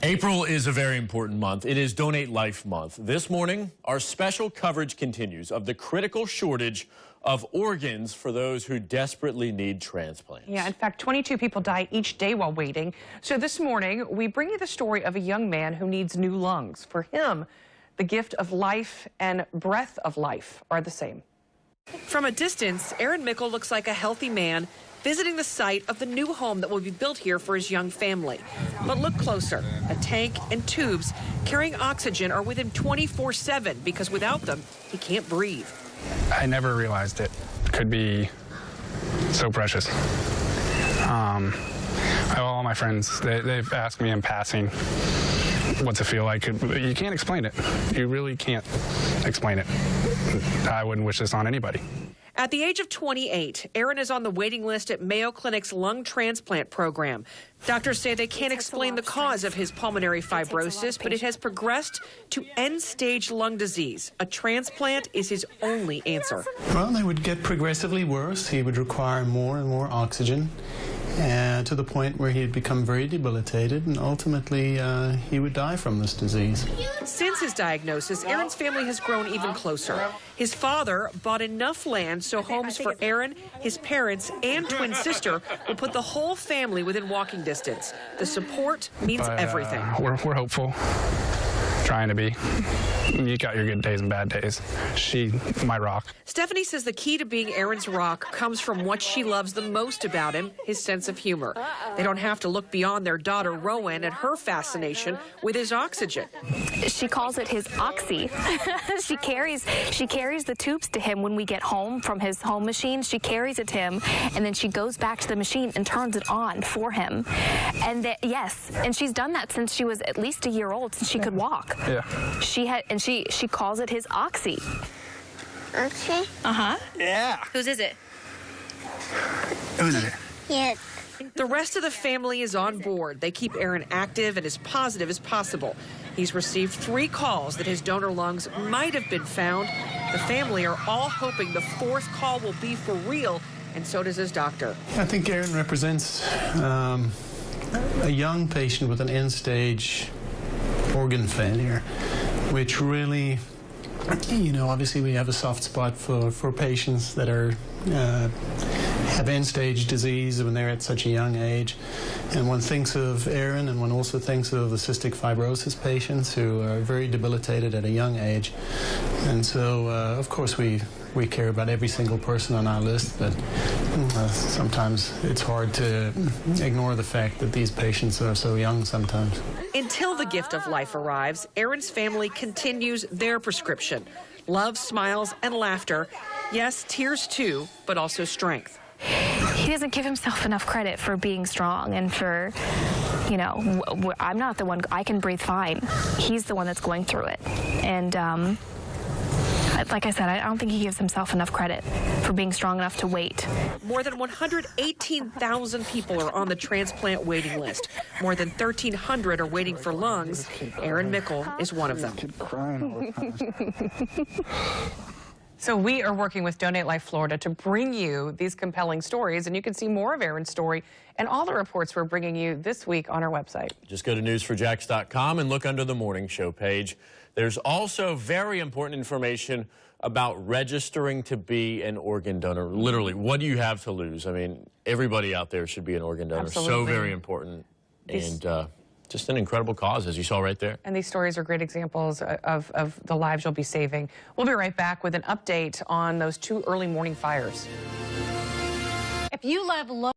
April is a very important month. It is Donate Life Month. This morning, our special coverage continues of the critical shortage of organs for those who desperately need transplants. Yeah, in fact, 22 people die each day while waiting. So this morning, we bring you the story of a young man who needs new lungs. For him, the gift of life and breath of life are the same. From a distance, Aaron Mickle looks like a healthy man visiting the site of the new home that will be built here for his young family. But look closer. A tank and tubes carrying oxygen are with him 24/7 because without them, he can't breathe. I never realized it could be so precious. All my friends, they've asked me in passing, what's it feel like? You can't explain it. You really can't explain it. I wouldn't wish this on anybody. At the age of 28, Aaron is on the waiting list at Mayo Clinic's lung transplant program. Doctors say they can't explain the cause of his pulmonary fibrosis, but it has progressed to end-stage lung disease. A transplant is his only answer. Well, they would get progressively worse. He would require more and more oxygen to the point where he'd become very debilitated, and ultimately he would die from this disease. Since his diagnosis, Aaron's family has grown even closer. His father bought enough land so homes for Aaron, his parents, and twin sister will put the whole family within walking distance. The support means everything. We're hopeful. Trying to be. You got your good days and bad days. She, my rock. Stephanie says the key to being Aaron's rock comes from what she loves the most about him, his sense of humor. They don't have to look beyond their daughter, Rowan, and her fascination with his oxygen. She calls it his oxy. She carries the tubes to him when we get home from his home machine. She carries it to him, and then she goes back to the machine and turns it on for him. And yes, and she's done that since she was at least a year old, since she could walk. Yeah. She calls it his oxy. Oxy? Uh-huh. Yeah. Whose is it? Who's it? Yes. The rest of the family is on board. They keep Aaron active and as positive as possible. He's received 3 calls that his donor lungs might have been found. The family are all hoping the 4th call will be for real, and so does his doctor. I think Aaron represents a young patient with an end-stage organ failure, which really, obviously we have a soft spot for patients that are have end-stage disease when they're at such a young age. And one thinks of Aaron, and one also thinks of the cystic fibrosis patients who are very debilitated at a young age. And so, of course, we care about every single person on our list, but sometimes it's hard to ignore the fact that these patients are so young sometimes. Until the gift of life arrives, Aaron's family continues their prescription. Love, smiles, and laughter. Yes, tears too, but also strength. He doesn't give himself enough credit for being strong and for, I'm not the one, I can breathe fine. He's the one that's going through it. And like I said, I don't think he gives himself enough credit for being strong enough to wait. More than 118,000 people are on the transplant waiting list. More than 1,300 are waiting for lungs. Aaron Mickle is one of them. So we are working with Donate Life Florida to bring you these compelling stories, and you can see more of Aaron's story and all the reports we're bringing you this week on our website. Just go to news4jax.com and look under the morning show page. There's also very important information about registering to be an organ donor. Literally, what do you have to lose? I mean, everybody out there should be an organ donor. Absolutely. So very important. And just an incredible cause, as you saw right there. And these stories are great examples of the lives you'll be saving. We'll be right back with an update on those 2 early morning fires. If you love